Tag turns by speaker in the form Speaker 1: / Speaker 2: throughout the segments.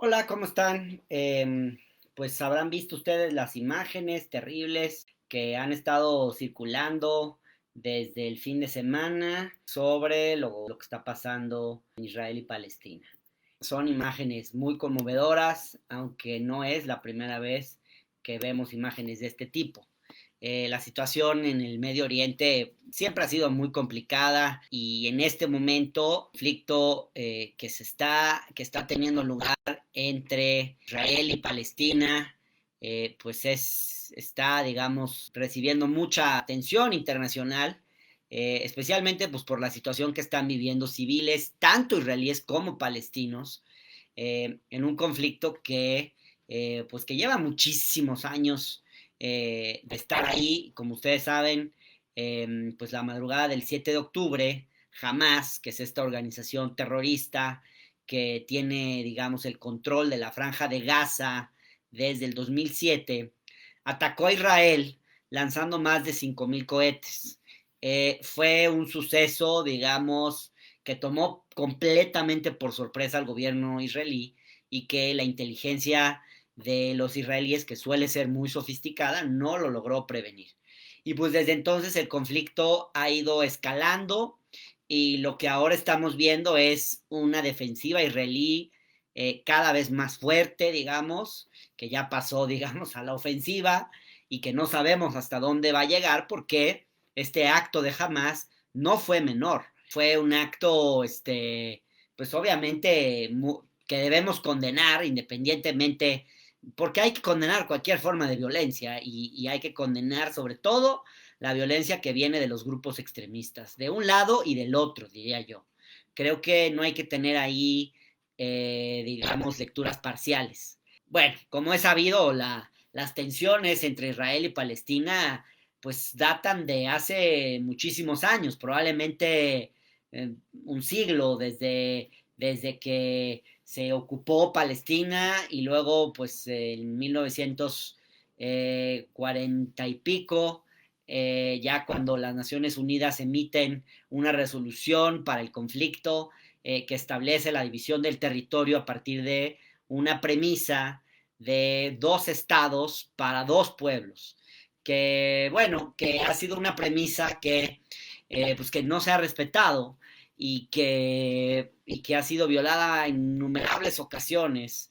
Speaker 1: Hola, ¿cómo están? Pues habrán visto ustedes las imágenes terribles que han estado circulando desde el fin de semana sobre lo que está pasando en Israel y Palestina. Son imágenes muy conmovedoras, aunque no es la primera vez que vemos imágenes de este tipo. La situación en el Medio Oriente siempre ha sido muy complicada y en este momento el conflicto que está teniendo lugar entre Israel y Palestina pues está, digamos, recibiendo mucha atención internacional, especialmente pues, por la situación que están viviendo civiles, tanto israelíes como palestinos, en un conflicto pues, que lleva muchísimos años de estar ahí. Como ustedes saben, pues la madrugada del 7 de octubre, Hamas, que es esta organización terrorista que tiene, digamos, el control de la franja de Gaza desde el 2007, atacó a Israel lanzando más de 5,000 cohetes. Fue un suceso, digamos, que tomó completamente por sorpresa al gobierno israelí y que la inteligencia de los israelíes, que suele ser muy sofisticada, no lo logró prevenir. Y pues desde entonces el conflicto ha ido escalando y lo que ahora estamos viendo es una defensiva israelí cada vez más fuerte, digamos, que ya pasó, digamos, a la ofensiva y que no sabemos hasta dónde va a llegar porque este acto de Hamas no fue menor, fue un acto, pues obviamente que debemos condenar independientemente, porque hay que condenar cualquier forma de violencia y hay que condenar sobre todo la violencia que viene de los grupos extremistas, de un lado y del otro, diría yo. Creo que no hay que tener ahí, digamos, lecturas parciales. Bueno, como es sabido, las tensiones entre Israel y Palestina pues datan de hace muchísimos años, probablemente un siglo desde que se ocupó Palestina y luego pues en 1940 y pico, ya cuando las Naciones Unidas emiten una resolución para el conflicto que establece la división del territorio a partir de una premisa de dos estados para dos pueblos, que bueno, que ha sido una premisa pues que no se ha respetado y que ha sido violada en innumerables ocasiones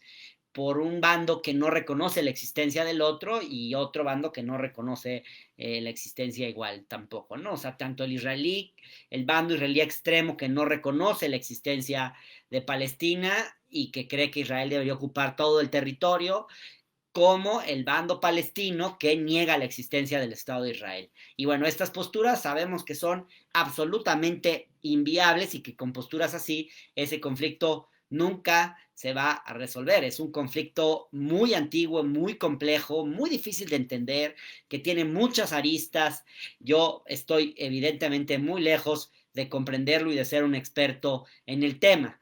Speaker 1: por un bando que no reconoce la existencia del otro y otro bando que no reconoce la existencia igual tampoco, ¿no? O sea, tanto el bando israelí extremo que no reconoce la existencia de Palestina y que cree que Israel debería ocupar todo el territorio, como el bando palestino que niega la existencia del Estado de Israel. Y bueno, estas posturas sabemos que son absolutamente inviables y que con posturas así ese conflicto nunca se va a resolver. Es un conflicto muy antiguo, muy complejo, muy difícil de entender, que tiene muchas aristas. Yo estoy evidentemente muy lejos de comprenderlo y de ser un experto en el tema.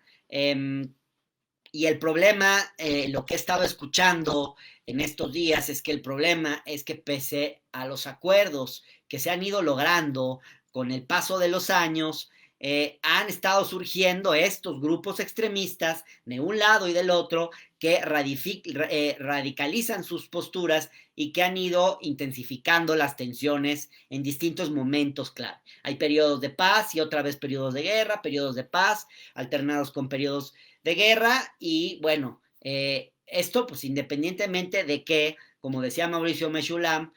Speaker 1: Y el problema, lo que he estado escuchando en estos días, es que el problema es que pese a los acuerdos que se han ido logrando con el paso de los años, han estado surgiendo estos grupos extremistas de un lado y del otro que radicalizan sus posturas y que han ido intensificando las tensiones en distintos momentos clave. Hay periodos de paz y otra vez periodos de guerra, periodos de paz alternados con periodos de guerra y bueno, esto pues independientemente de que, como decía Mauricio Meshulam,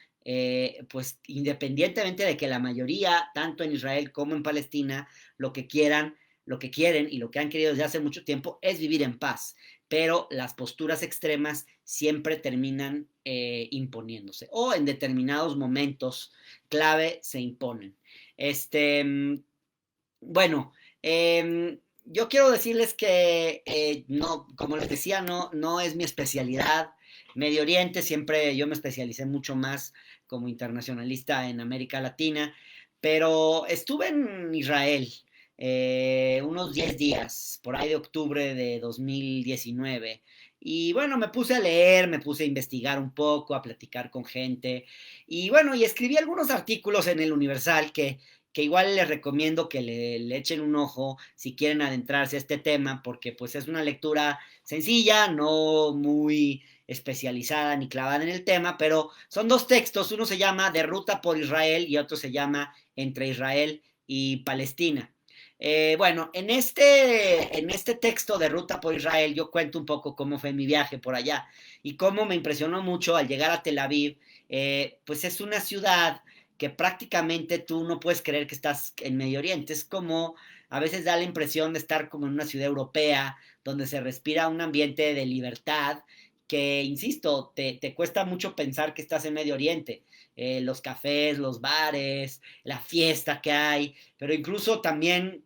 Speaker 1: pues independientemente de que la mayoría, tanto en Israel como en Palestina, lo que quieran, lo que quieren y lo que han querido desde hace mucho tiempo es vivir en paz, pero las posturas extremas siempre terminan imponiéndose o en determinados momentos clave se imponen. Bueno, yo quiero decirles que no, como les decía, no es mi especialidad. Medio Oriente, siempre yo me especialicé mucho más como internacionalista en América Latina, pero estuve en Israel unos 10 días, por ahí de octubre de 2019. Y bueno, me puse a leer, me puse a investigar un poco, a platicar con gente. Y bueno, y escribí algunos artículos en el Universal que igual les recomiendo que le echen un ojo si quieren adentrarse a este tema, porque pues es una lectura sencilla, no muy especializada ni clavada en el tema, pero son dos textos, uno se llama De Ruta por Israel y otro se llama Entre Israel y Palestina. Bueno, en este texto de Ruta por Israel yo cuento un poco cómo fue mi viaje por allá y cómo me impresionó mucho al llegar a Tel Aviv. Pues es una ciudad que prácticamente tú no puedes creer que estás en Medio Oriente. Es como, a veces da la impresión de estar como en una ciudad europea, donde se respira un ambiente de libertad, que, insisto, te cuesta mucho pensar que estás en Medio Oriente. Los cafés, los bares, la fiesta que hay, pero incluso también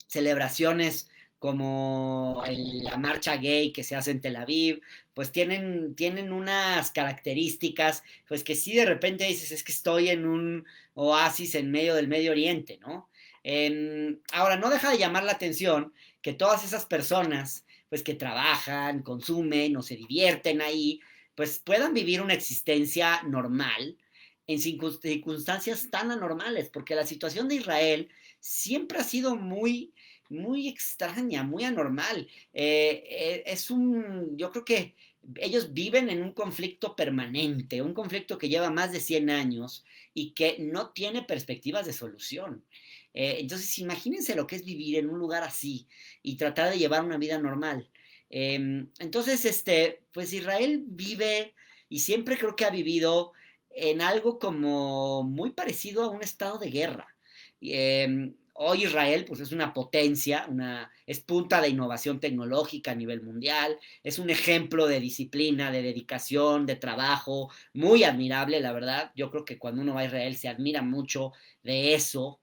Speaker 1: celebraciones como la marcha gay que se hace en Tel Aviv, pues tienen unas características, pues que sí de repente dices, es que estoy en un oasis en medio del Medio Oriente, ¿no? Ahora, no deja de llamar la atención que todas esas personas, pues que trabajan, consumen o se divierten ahí, pues puedan vivir una existencia normal en circunstancias tan anormales, porque la situación de Israel siempre ha sido muy extraña, muy anormal. Yo creo que ellos viven en un conflicto permanente, un conflicto que lleva más de 100 años y que no tiene perspectivas de solución. Entonces, imagínense lo que es vivir en un lugar así y tratar de llevar una vida normal. Entonces, pues Israel vive y siempre creo que ha vivido en algo como muy parecido a un estado de guerra. Hoy Israel pues es una potencia, es punta de innovación tecnológica a nivel mundial, es un ejemplo de disciplina, de dedicación, de trabajo, muy admirable, la verdad. Yo creo que cuando uno va a Israel se admira mucho de eso.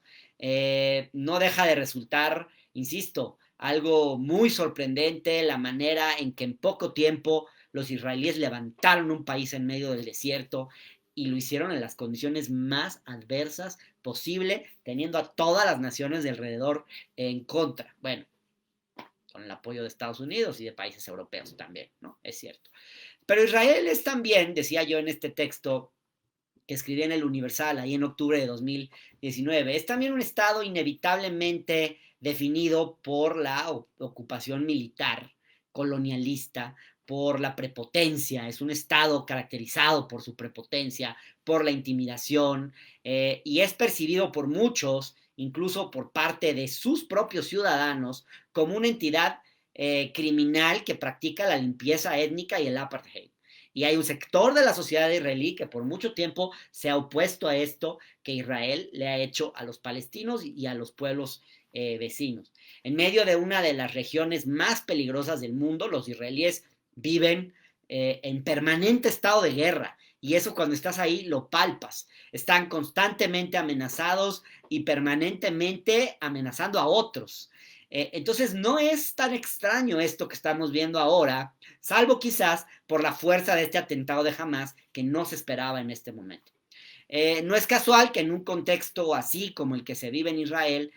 Speaker 1: No deja de resultar, insisto, algo muy sorprendente la manera en que en poco tiempo los israelíes levantaron un país en medio del desierto y lo hicieron en las condiciones más adversas posible, teniendo a todas las naciones de alrededor en contra. Bueno, con el apoyo de Estados Unidos y de países europeos también, ¿no? Es cierto. Pero Israel es también, decía yo en este texto que escribí en el Universal ahí en octubre de 2019, es también un estado inevitablemente definido por la ocupación militar colonialista, por la prepotencia, es un estado caracterizado por su prepotencia, por la intimidación, y es percibido por muchos, incluso por parte de sus propios ciudadanos, como una entidad criminal que practica la limpieza étnica y el apartheid. Y hay un sector de la sociedad israelí que por mucho tiempo se ha opuesto a esto que Israel le ha hecho a los palestinos y a los pueblos vecinos. En medio de una de las regiones más peligrosas del mundo, los israelíes viven en permanente estado de guerra. Y eso cuando estás ahí lo palpas. Están constantemente amenazados y permanentemente amenazando a otros. Entonces no es tan extraño esto que estamos viendo ahora, salvo quizás por la fuerza de este atentado de Hamas que no se esperaba en este momento. No es casual que en un contexto así como el que se vive en Israel,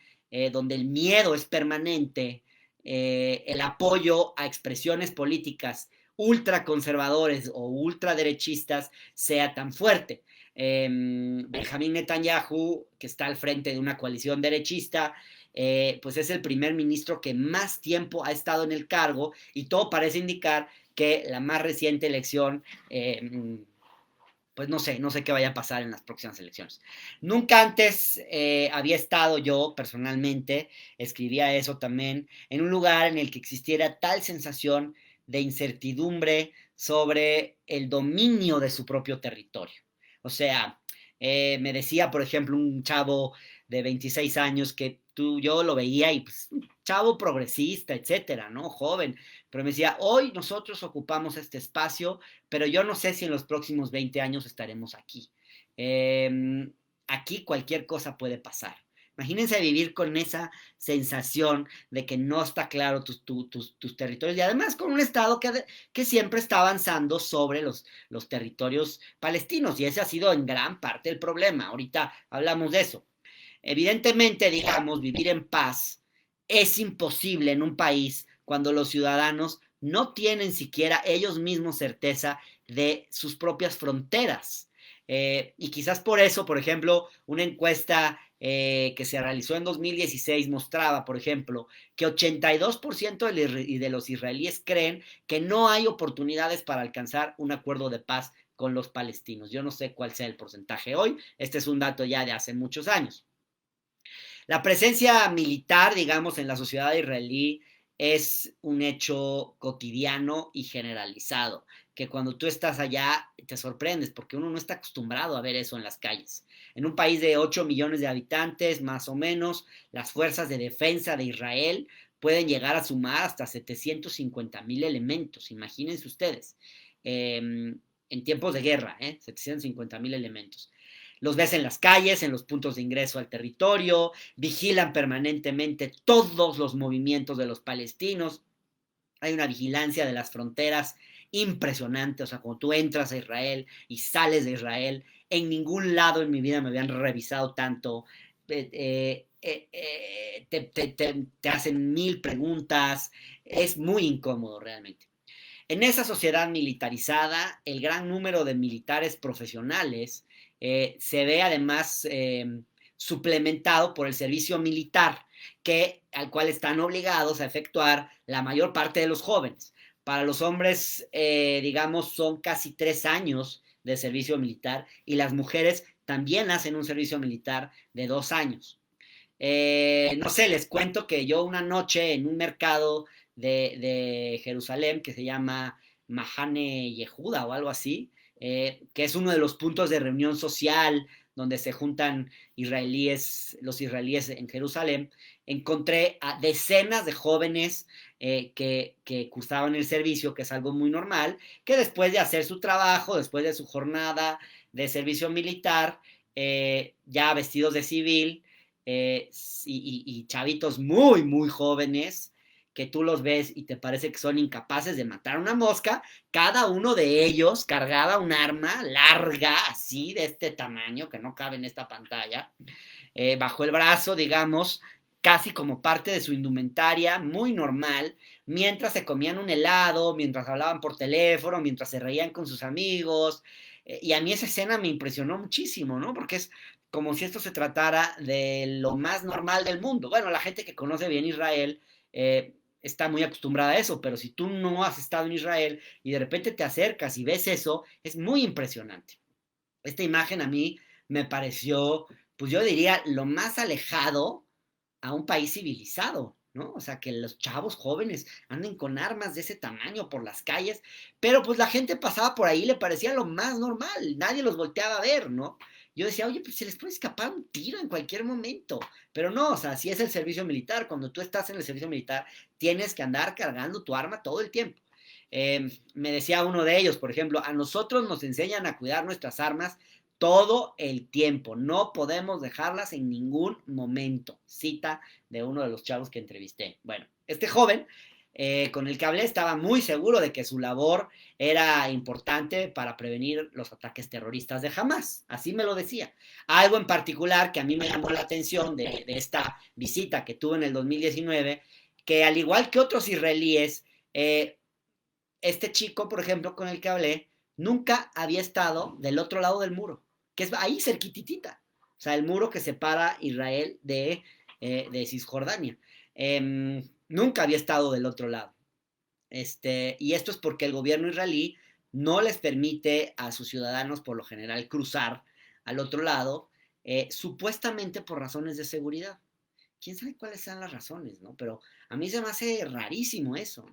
Speaker 1: donde el miedo es permanente, el apoyo a expresiones políticas ultraconservadores o ultraderechistas sea tan fuerte. Benjamín Netanyahu, que está al frente de una coalición derechista, pues es el primer ministro que más tiempo ha estado en el cargo y todo parece indicar que la más reciente elección, pues no sé qué vaya a pasar en las próximas elecciones. Nunca antes había estado yo personalmente, escribía eso también, en un lugar en el que existiera tal sensación de incertidumbre sobre el dominio de su propio territorio. O sea, me decía, por ejemplo, un chavo de 26 años que yo lo veía y pues, un chavo progresista, etcétera, ¿no? Joven, pero me decía, hoy nosotros ocupamos este espacio, pero yo no sé si en los próximos 20 años estaremos aquí. Aquí cualquier cosa puede pasar. Imagínense vivir con esa sensación de que no está claro tus territorios y además con un Estado que siempre está avanzando sobre los territorios palestinos y ese ha sido en gran parte el problema. Ahorita hablamos de eso. Evidentemente, digamos, vivir en paz es imposible en un país cuando los ciudadanos no tienen siquiera ellos mismos certeza de sus propias fronteras. Y quizás por eso, por ejemplo, una encuesta que se realizó en 2016 mostraba, por ejemplo, que 82% de los israelíes creen que no hay oportunidades para alcanzar un acuerdo de paz con los palestinos. Yo no sé cuál sea el porcentaje hoy, este es un dato ya de hace muchos años. La presencia militar, digamos, en la sociedad israelí es un hecho cotidiano y generalizado, que cuando tú estás allá te sorprendes porque uno no está acostumbrado a ver eso en las calles. En un país de 8 millones de habitantes, más o menos, las fuerzas de defensa de Israel pueden llegar a sumar hasta 750,000 elementos, imagínense ustedes, en tiempos de guerra, 750,000 elementos. Los ves en las calles, en los puntos de ingreso al territorio, vigilan permanentemente todos los movimientos de los palestinos. Hay una vigilancia de las fronteras impresionante, o sea, cuando tú entras a Israel y sales de Israel, en ningún lado en mi vida me habían revisado tanto. Te hacen 1000 preguntas, es muy incómodo realmente. En esa sociedad militarizada, el gran número de militares profesionales se ve además suplementado por el servicio militar, al cual están obligados a efectuar la mayor parte de los jóvenes. Para los hombres, digamos, son casi 3 años de servicio militar y las mujeres también hacen un servicio militar de 2 años. No sé, les cuento que yo una noche en un mercado de Jerusalén que se llama Mahane Yehuda o algo así, que es uno de los puntos de reunión social donde se juntan los israelíes en Jerusalén, encontré a decenas de jóvenes que cursaban el servicio, que es algo muy normal, que después de hacer su trabajo, después de su jornada de servicio militar, ya vestidos de civil, y chavitos muy, muy jóvenes, que tú los ves y te parece que son incapaces de matar una mosca, cada uno de ellos cargaba un arma larga, así, de este tamaño, que no cabe en esta pantalla, bajo el brazo, digamos, casi como parte de su indumentaria, muy normal, mientras se comían un helado, mientras hablaban por teléfono, mientras se reían con sus amigos. Y a mí esa escena me impresionó muchísimo, ¿no? Porque es como si esto se tratara de lo más normal del mundo. Bueno, la gente que conoce bien Israel está muy acostumbrada a eso, pero si tú no has estado en Israel y de repente te acercas y ves eso, es muy impresionante. Esta imagen a mí me pareció, pues yo diría, lo más alejado a un país civilizado, ¿no? O sea, que los chavos jóvenes anden con armas de ese tamaño por las calles, pero pues la gente pasaba por ahí y le parecía lo más normal, nadie los volteaba a ver, ¿no? Yo decía, oye, pues se les puede escapar un tiro en cualquier momento, pero no, o sea, si es el servicio militar, cuando tú estás en el servicio militar, tienes que andar cargando tu arma todo el tiempo. Me decía uno de ellos, por ejemplo, a nosotros nos enseñan a cuidar nuestras armas todo el tiempo, no podemos dejarlas en ningún momento. Cita de uno de los chavos que entrevisté. Bueno, este joven con el que hablé estaba muy seguro de que su labor era importante para prevenir los ataques terroristas de Hamas, así me lo decía. Algo en particular que a mí me llamó la atención de esta visita que tuve en el 2019, que al igual que otros israelíes, este chico, por ejemplo, con el que hablé, nunca había estado del otro lado del muro, que es ahí cerquititita. O sea, el muro que separa Israel de Cisjordania. Nunca había estado del otro lado. Y esto es porque el gobierno israelí no les permite a sus ciudadanos, por lo general, cruzar al otro lado, supuestamente por razones de seguridad. Quién sabe cuáles sean las razones, ¿no? Pero a mí se me hace rarísimo eso.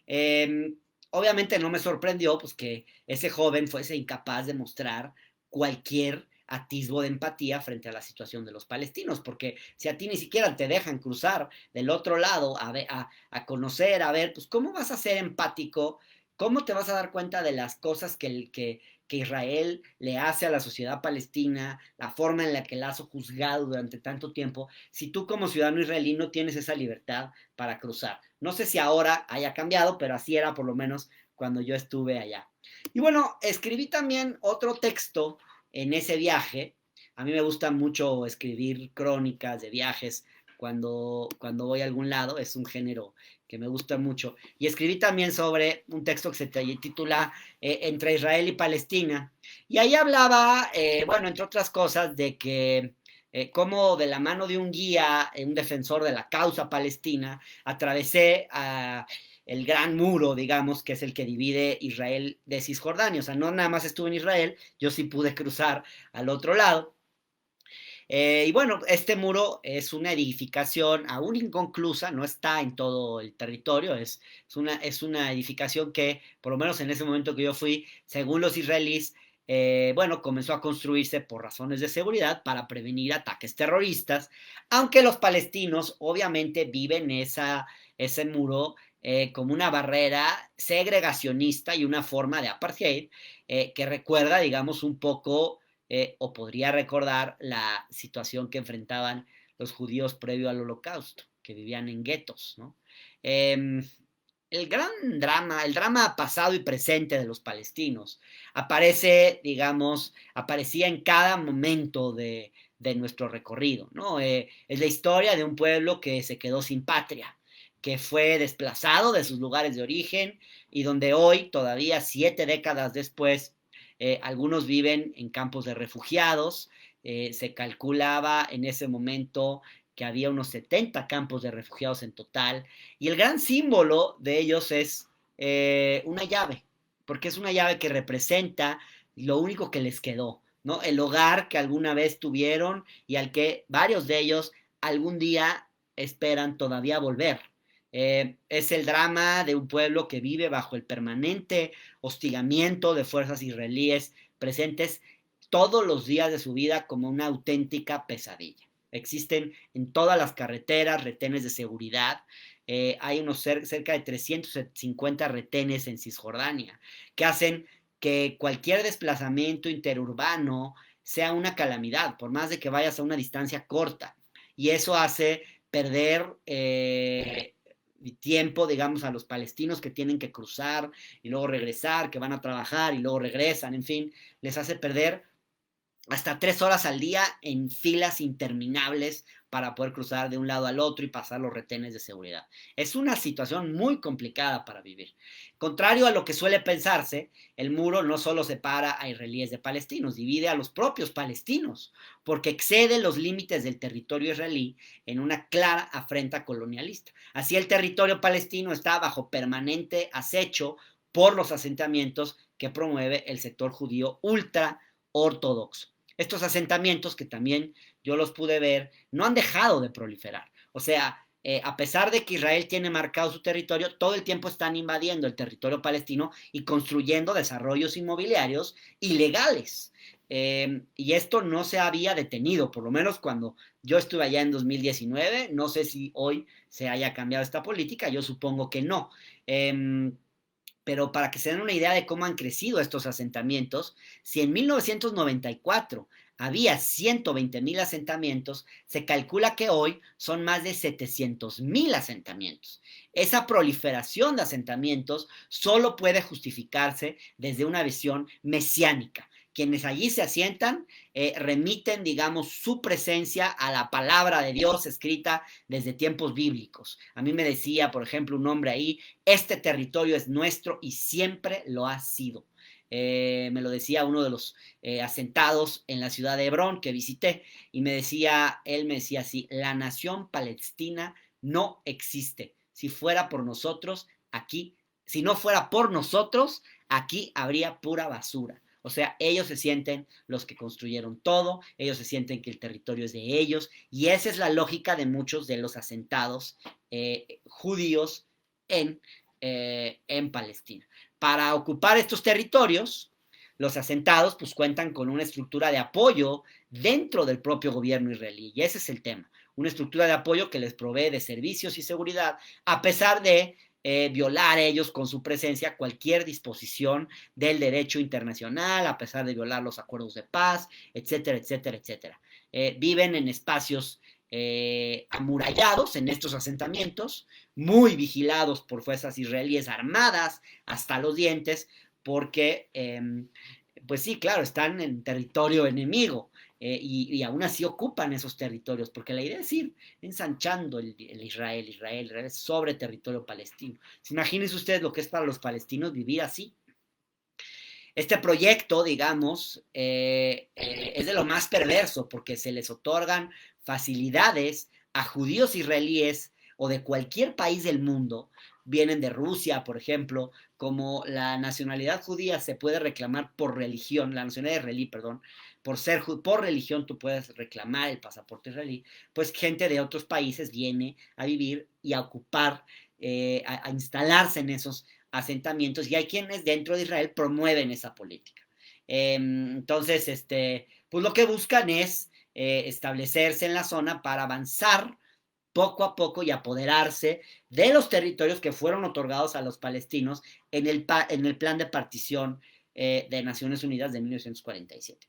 Speaker 1: Eh, Obviamente no me sorprendió pues, que ese joven fuese incapaz de mostrar cualquier atisbo de empatía frente a la situación de los palestinos, porque si a ti ni siquiera te dejan cruzar del otro lado a conocer, a ver, pues cómo vas a ser empático, cómo te vas a dar cuenta de las cosas que Israel le hace a la sociedad palestina, la forma en la que la ha juzgado durante tanto tiempo, si tú como ciudadano israelí no tienes esa libertad para cruzar. No sé si ahora haya cambiado, pero así era por lo menos cuando yo estuve allá. Y bueno, escribí también otro texto en ese viaje. A mí me gusta mucho escribir crónicas de viajes cuando voy a algún lado, es un género que me gusta mucho. Y escribí también sobre un texto que se titula Entre Israel y Palestina. Y ahí hablaba, bueno, entre otras cosas, de que cómo de la mano de un guía, un defensor de la causa palestina, atravesé el gran muro, digamos, que es el que divide Israel de Cisjordania. O sea, no nada más estuve en Israel, yo sí pude cruzar al otro lado. Y bueno, este muro es una edificación aún inconclusa, no está en todo el territorio, es una edificación que, por lo menos en ese momento que yo fui, según los israelíes, bueno, comenzó a construirse por razones de seguridad para prevenir ataques terroristas, aunque los palestinos obviamente viven ese muro como una barrera segregacionista y una forma de apartheid que recuerda, digamos, un poco o podría recordar la situación que enfrentaban los judíos previo al Holocausto, que vivían en guetos, ¿no? El gran drama, el drama pasado y presente de los palestinos, aparece, digamos, aparecía en cada momento de nuestro recorrido, ¿no? Es la historia de un pueblo que se quedó sin patria, que fue desplazado de sus lugares de origen y donde hoy, todavía 7 décadas después, algunos viven en campos de refugiados. Se calculaba en ese momento que había unos 70 campos de refugiados en total. Y el gran símbolo de ellos es una llave, porque es una llave que representa lo único que les quedó, ¿no? El hogar que alguna vez tuvieron y al que varios de ellos algún día esperan todavía volver. Es el drama de un pueblo que vive bajo el permanente hostigamiento de fuerzas israelíes presentes todos los días de su vida como una auténtica pesadilla. Existen en todas las carreteras retenes de seguridad. Hay unos cerca de 350 retenes en Cisjordania que hacen que cualquier desplazamiento interurbano sea una calamidad, por más de que vayas a una distancia corta. Y eso hace perder tiempo, digamos, a los palestinos que tienen que cruzar y luego regresar, que van a trabajar y luego regresan, en fin, les hace perder hasta 3 horas al día en filas interminables para poder cruzar de un lado al otro y pasar los retenes de seguridad. Es una situación muy complicada para vivir. Contrario a lo que suele pensarse, el muro no solo separa a israelíes de palestinos, divide a los propios palestinos, porque excede los límites del territorio israelí en una clara afrenta colonialista. Así el territorio palestino está bajo permanente acecho por los asentamientos que promueve el sector judío ultra ortodoxo. Estos asentamientos, que también yo los pude ver, no han dejado de proliferar. O sea, a pesar de que Israel tiene marcado su territorio, todo el tiempo están invadiendo el territorio palestino y construyendo desarrollos inmobiliarios ilegales. Y esto no se había detenido, por lo menos cuando yo estuve allá en 2019. No sé si hoy se haya cambiado esta política, yo supongo que no. Pero para que se den una idea de cómo han crecido estos asentamientos, si en 1994 había 120,000 asentamientos, se calcula que hoy son más de 700,000 asentamientos. Esa proliferación de asentamientos solo puede justificarse desde una visión mesiánica. Quienes allí se asientan remiten, digamos, su presencia a la palabra de Dios escrita desde tiempos bíblicos. A mí me decía, por ejemplo, un hombre ahí: este territorio es nuestro y siempre lo ha sido. Me lo decía uno de los asentados en la ciudad de Hebrón que visité, y él me decía así: la nación palestina no existe. Si fuera por nosotros, aquí, si no fuera por nosotros, aquí habría pura basura. O sea, ellos se sienten los que construyeron todo, ellos se sienten que el territorio es de ellos, y esa es la lógica de muchos de los asentados judíos en Palestina. Para ocupar estos territorios, los asentados pues cuentan con una estructura de apoyo dentro del propio gobierno israelí, y ese es el tema, una estructura de apoyo que les provee de servicios y seguridad, a pesar de violar ellos con su presencia cualquier disposición del derecho internacional, a pesar de violar los acuerdos de paz, etcétera, etcétera, etcétera. Viven en espacios amurallados en estos asentamientos, muy vigilados por fuerzas israelíes armadas hasta los dientes, porque, pues sí, claro, están en territorio enemigo. Y aún así ocupan esos territorios, porque la idea es ir ensanchando el Israel sobre territorio palestino. Imagínense ustedes lo que es para los palestinos vivir así. Este proyecto, digamos, es de lo más perverso porque se les otorgan facilidades a judíos israelíes o de cualquier país del mundo, vienen de Rusia, por ejemplo, como la nacionalidad judía se puede reclamar por religión, la nacionalidad israelí, perdón, por religión tú puedes reclamar el pasaporte israelí, pues gente de otros países viene a vivir y a ocupar, a instalarse en esos asentamientos y hay quienes dentro de Israel promueven esa política. Entonces, pues lo que buscan es establecerse en la zona para avanzar poco a poco y apoderarse de los territorios que fueron otorgados a los palestinos en el plan de partición de Naciones Unidas de 1947.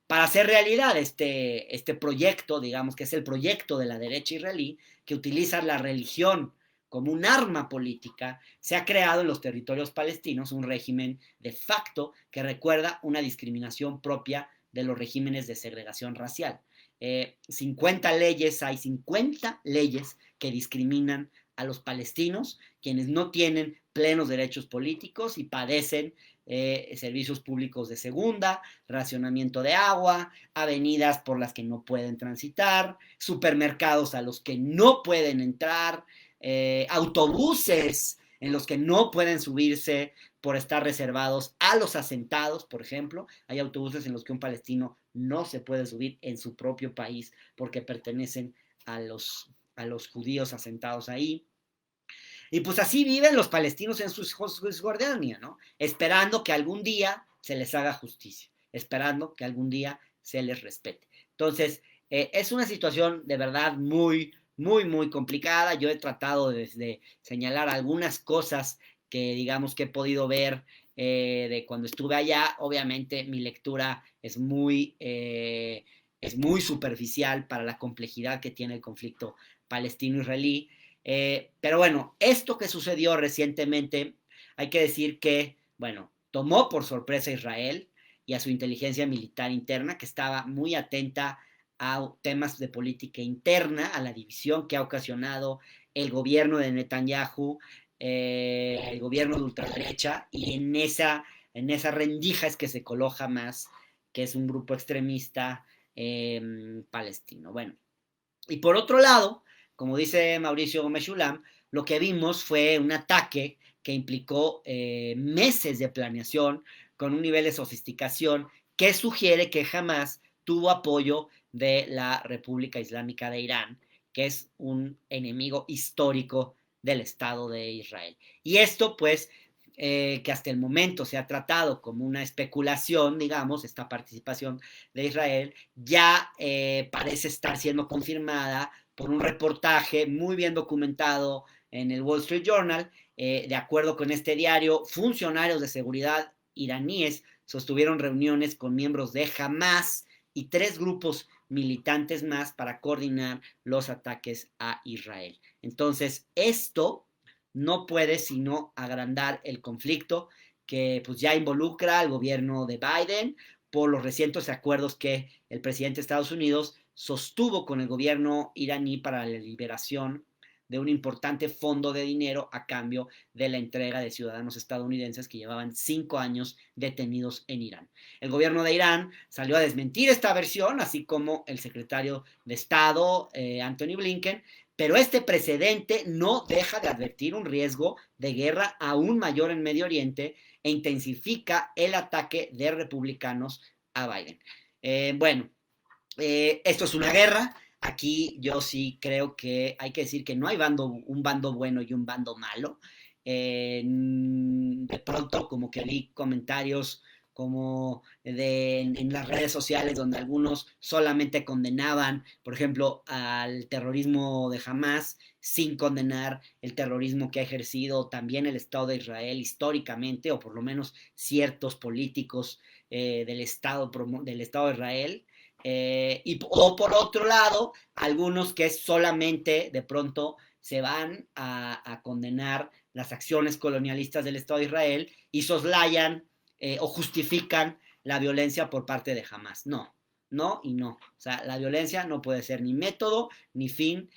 Speaker 1: Para hacer realidad este proyecto, digamos que es el proyecto de la derecha israelí, que utiliza la religión como un arma política, se ha creado en los territorios palestinos un régimen de facto que recuerda una discriminación propia de los regímenes de segregación racial. 50 leyes, hay 50 leyes que discriminan a los palestinos, quienes no tienen plenos derechos políticos y padecen servicios públicos de segunda, racionamiento de agua, avenidas por las que no pueden transitar, supermercados a los que no pueden entrar, autobuses en los que no pueden subirse por estar reservados a los asentados, por ejemplo. Hay autobuses en los que un palestino no se puede subir en su propio país porque pertenecen a los judíos asentados ahí. Y pues así viven los palestinos en su Cisjordania, ¿no? Esperando que algún día se les haga justicia, esperando que algún día se les respete. Entonces, es una situación de verdad muy, muy, muy complicada. Yo he tratado de señalar algunas cosas que digamos que he podido ver de cuando estuve allá. Obviamente mi lectura es muy superficial para la complejidad que tiene el conflicto palestino-israelí. Pero bueno, esto que sucedió recientemente, hay que decir que, bueno, tomó por sorpresa a Israel y a su inteligencia militar interna, que estaba muy atenta a temas de política interna, a la división que ha ocasionado el gobierno de Netanyahu, el gobierno de ultraderecha, y en esa rendija es que se coloca Hamas, que es un grupo extremista palestino. Bueno, y por otro lado, como dice Mauricio Meshulam, lo que vimos fue un ataque que implicó meses de planeación con un nivel de sofisticación que sugiere que jamás tuvo apoyo de la República Islámica de Irán, que es un enemigo histórico del Estado de Israel. Y esto, pues, que hasta el momento se ha tratado como una especulación, digamos, esta participación de Israel, ya parece estar siendo confirmada por un reportaje muy bien documentado en el Wall Street Journal. De acuerdo con este diario, funcionarios de seguridad iraníes sostuvieron reuniones con miembros de Hamas y 3 grupos militantes más para coordinar los ataques a Israel. Entonces, esto no puede sino agrandar el conflicto que pues ya involucra al gobierno de Biden por los recientes acuerdos que el presidente de Estados Unidos sostuvo con el gobierno iraní para la liberación de un importante fondo de dinero a cambio de la entrega de ciudadanos estadounidenses que llevaban 5 años detenidos en Irán. El gobierno de Irán salió a desmentir esta versión, así como el secretario de Estado, Anthony Blinken, pero este precedente no deja de advertir un riesgo de guerra aún mayor en Medio Oriente e intensifica el ataque de republicanos a Biden. Bueno, esto es una guerra. Aquí yo sí creo que hay que decir que no hay un bando bueno y un bando malo. De pronto como que vi comentarios como en las redes sociales donde algunos solamente condenaban, por ejemplo, al terrorismo de Hamas sin condenar el terrorismo que ha ejercido también el Estado de Israel históricamente, o por lo menos ciertos políticos del Estado de Israel. O por otro lado, algunos que solamente de pronto se van a condenar las acciones colonialistas del Estado de Israel y soslayan o justifican la violencia por parte de Hamas. No, no y no. O sea, la violencia no puede ser ni método ni fin,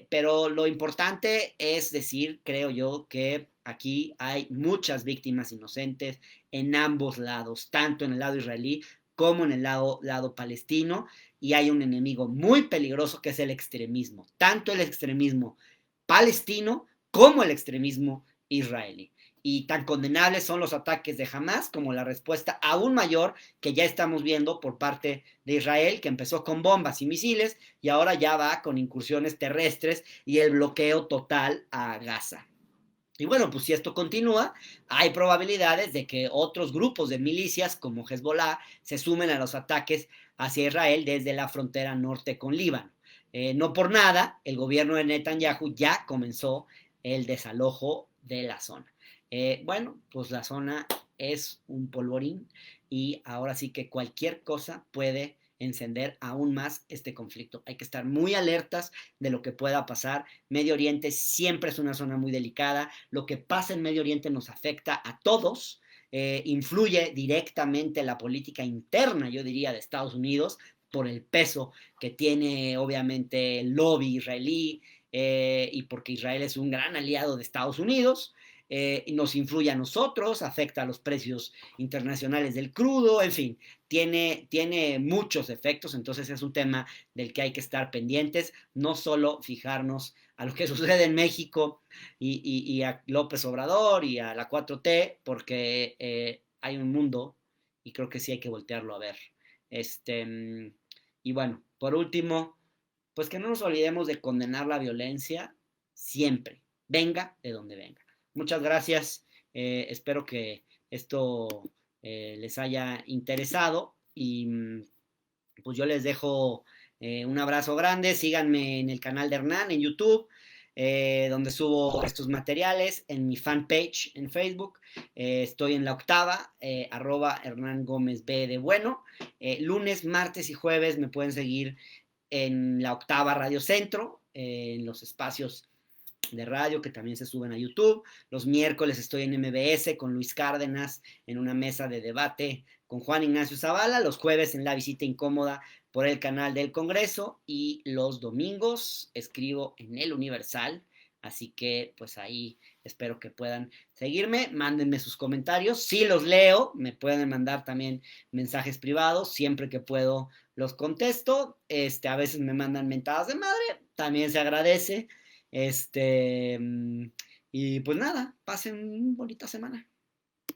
Speaker 1: pero lo importante es decir, creo yo, que aquí hay muchas víctimas inocentes en ambos lados, tanto en el lado israelí como en el lado palestino, y hay un enemigo muy peligroso que es el extremismo, tanto el extremismo palestino como el extremismo israelí. Y tan condenables son los ataques de Hamas como la respuesta aún mayor que ya estamos viendo por parte de Israel, que empezó con bombas y misiles y ahora ya va con incursiones terrestres y el bloqueo total a Gaza. Y bueno, pues si esto continúa, hay probabilidades de que otros grupos de milicias como Hezbollah se sumen a los ataques hacia Israel desde la frontera norte con Líbano. No por nada, el gobierno de Netanyahu ya comenzó el desalojo de la zona. Bueno, pues la zona es un polvorín y ahora sí que cualquier cosa puede encender aún más este conflicto. Hay que estar muy alertas de lo que pueda pasar. Medio Oriente siempre es una zona muy delicada. Lo que pasa en Medio Oriente nos afecta a todos. Influye directamente en la política interna, yo diría, de Estados Unidos por el peso que tiene obviamente el lobby israelí y porque Israel es un gran aliado de Estados Unidos. Nos influye a nosotros, afecta a los precios internacionales del crudo, en fin, tiene muchos efectos, entonces es un tema del que hay que estar pendientes, no solo fijarnos a lo que sucede en México y a López Obrador y a la 4T, porque hay un mundo y creo que sí hay que voltearlo a ver. Y bueno, por último, pues que no nos olvidemos de condenar la violencia siempre, venga de donde venga. Muchas gracias, espero que esto les haya interesado y pues yo les dejo un abrazo grande, síganme en el canal de Hernán en YouTube, donde subo estos materiales, en mi fanpage en Facebook, estoy en la octava, @Hernán Gómez B de Bueno, lunes, martes y jueves me pueden seguir en la octava Radio Centro, en los espacios de radio que también se suben a YouTube. Los miércoles estoy en MBS con Luis Cárdenas en una mesa de debate con Juan Ignacio Zavala. Los jueves en La Visita Incómoda por el canal del Congreso y los domingos escribo en El Universal. Así que pues ahí espero que puedan seguirme, mándenme sus comentarios, si los leo, me pueden mandar también mensajes privados, siempre que puedo los contesto, a veces me mandan mentadas de madre, también se agradece, y pues nada, pasen una bonita semana.